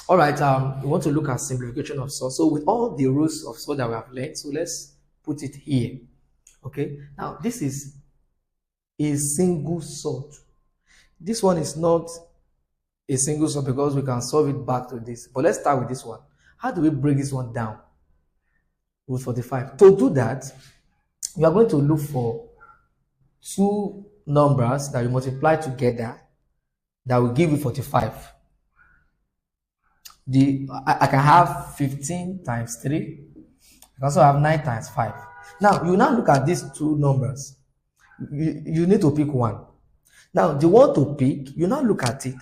All right, we want to look at simplification of SURDS. So with all the rules of SURDS that we have learned, so let's put it here. Okay, now this is a single SURD. This one is not a single SURD because we can solve it back to this. But let's start with this one. How do we break this one down? Root 45. To do that, we are going to look for two numbers that we multiply together that will give you 45. I can have 15 times 3. I can also have 9 times 5. Now, you now look at these two numbers. You need to pick one. Now, the one to pick, you now look at it.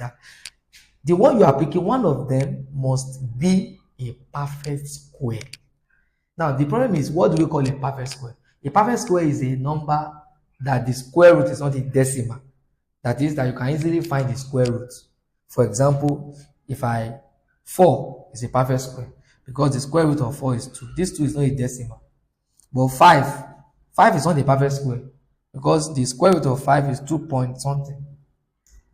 The one you are picking, one of them must be a perfect square. Now, the problem is, what do we call a perfect square? A perfect square is a number that the square root is not a decimal. That is, that you can easily find the square root. For example, if 4 is a perfect square because the square root of 4 is 2. This 2 is not a decimal. But 5 is not a perfect square because the square root of 5 is 2 point something.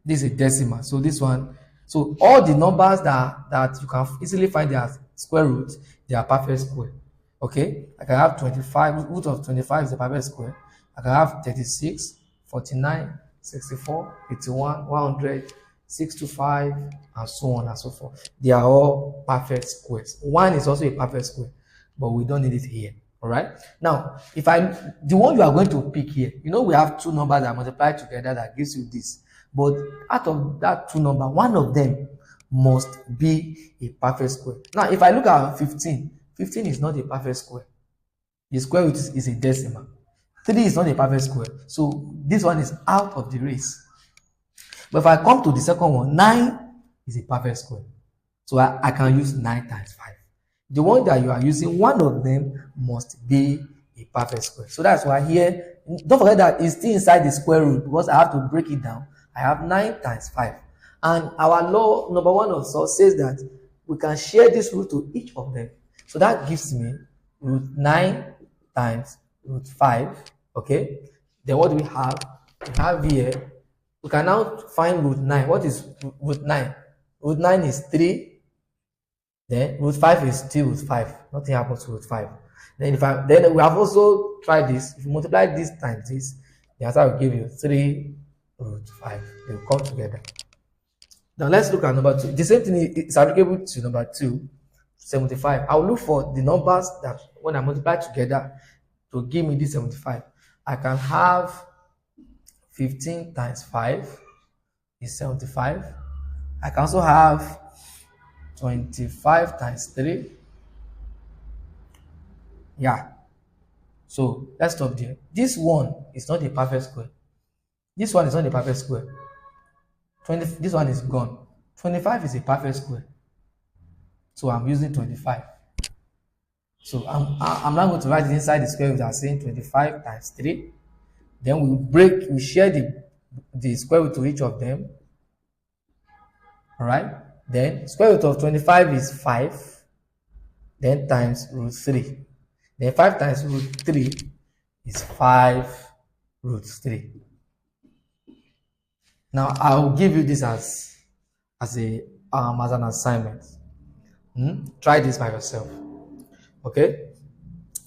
This is a decimal. So this one, so all the numbers that you can easily find their square root, they are perfect square. Okay, I can have 25, root of 25 is a perfect square. I can have 36, 49, 64, 81, 100, 625, and so on and so forth. They are all perfect squares. 1 is also a perfect square, but we don't need it here. All right. Now, the one you are going to pick here, we have two numbers that multiply together that gives you this. But out of that two numbers, one of them must be a perfect square. Now, if I look at 15 is not a perfect square. The square root is a decimal. 3 is not a perfect square. So this one is out of the race. But if I come to the second one, 9 is a perfect square. So I can use 9 times 5. The one that you are using, one of them must be a perfect square. So that's why here, don't forget that it's still inside the square root because I have to break it down. I have 9 times 5. And our law number 1 of SURDS says that we can share this root to each of them. So that gives me root 9 times root 5. Okay. Then what do we have? We have here, we can now find root 9. What is root 9? Root 9 is 3. Then root 5 is still root 5. Nothing happens to root 5. Then we have also tried this. If you multiply this times this, the answer will give you 3 root 5. They will come together. Now let's look at number 2. The same thing is applicable to number 2, 75. I will look for the numbers that when I multiply together to give me this 75. I can have 15 times 5 is 75. I can also have 25 times 3. Yeah. So let's stop there. This one is not a perfect square. This one is not a perfect square. This one is gone. 25 is a perfect square. So I'm using 25. So I'm now going to write it inside the square root as saying 25 times 3. Then we share the square root to each of them. All right. Then square root of 25 is 5. Then times root 3. Then 5 times root 3 is 5 root 3. Now I'll give you this as an assignment. Try this by yourself. Okay.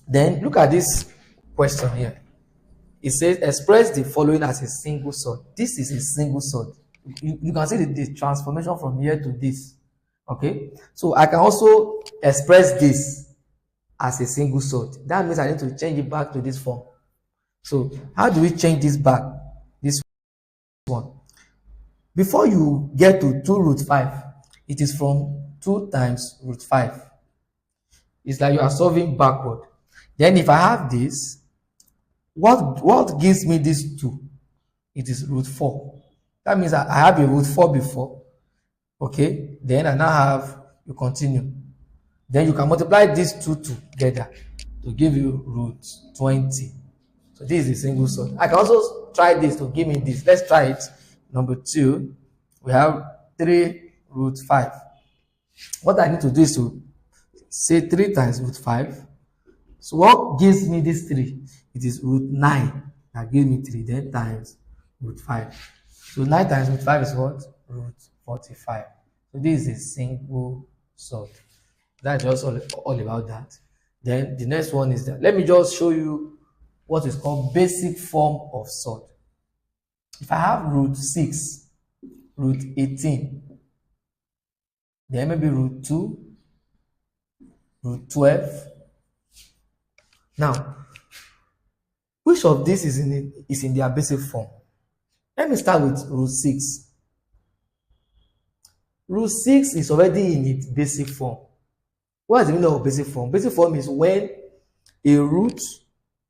Then look at this question here. It says express the following as a single SURD. This is a single SURD. You can see the transformation from here to this. Okay. So I can also express this as a single SURD. That means I need to change it back to this form. So how do we change this back? This one. Before you get to 2 root 5, it is from 2 times root 5. It's like you are solving backward. Then if I have this, what gives me this 2? It is root 4. That means I have a root 4 before. Okay. Then I now have, you continue. Then you can multiply these 2 together to give you root 20. So this is a single SURD. I can also try this to give me this. Let's try it. Number 2, we have 3 root 5. What I need to do is to say 3 times root 5. So what gives me this 3? It is root 9 that gives me 3, then times root 5. So 9 times root 5 is what? Root 45. So this is a single SURD. That's just all about that. Then the next one is that let me just show you what is called basic form of SURD. If I have root 6, root 18, then maybe root 2, root 12. Now, which of these is in their basic form? Let me start with root 6. Root 6 is already in its basic form. What is the meaning of basic form? Basic form is when a root,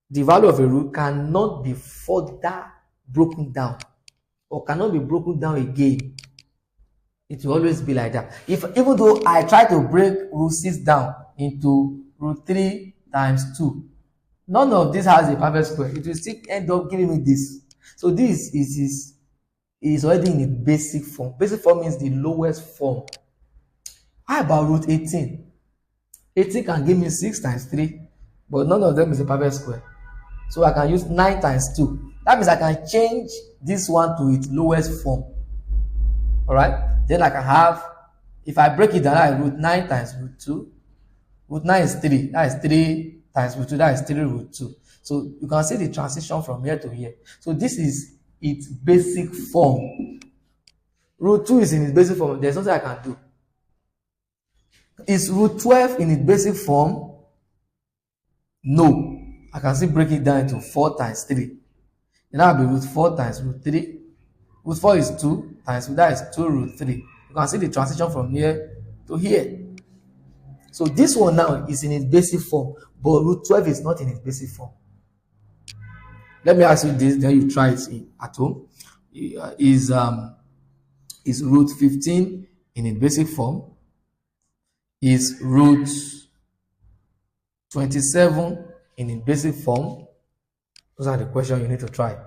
the value of a root cannot be further broken down or cannot be broken down again. It will always be like that. Even though I try to break root 6 down into root 3 times 2, none of this has a perfect square. It will still end up giving me this. So this is already in a basic form. Basic form means the lowest form. How about root 18? 18 can give me 6 times 3, but none of them is a perfect square. So I can use 9 times 2. That means I can change this one to its lowest form. Alright? Then I can have, if I break it down, I root 9 times root 2. Root 9 is 3. That is 3 times root 2. That is 3 root 2. So you can see the transition from here to here. So this is its basic form. Root 2 is in its basic form. There's nothing I can do. Is root 12 in its basic form? No. I can still break it down into 4 times 3. Then that will be root 4 times root 3. Root 4 is 2 times that is 2 root 3. You can see the transition from here to here. So this one now is in its basic form, but root 12 is not in its basic form. Let me ask you this, then you try it at home. Is root 15 in its basic form? Is root 27 in its basic form? Those are the questions you need to try.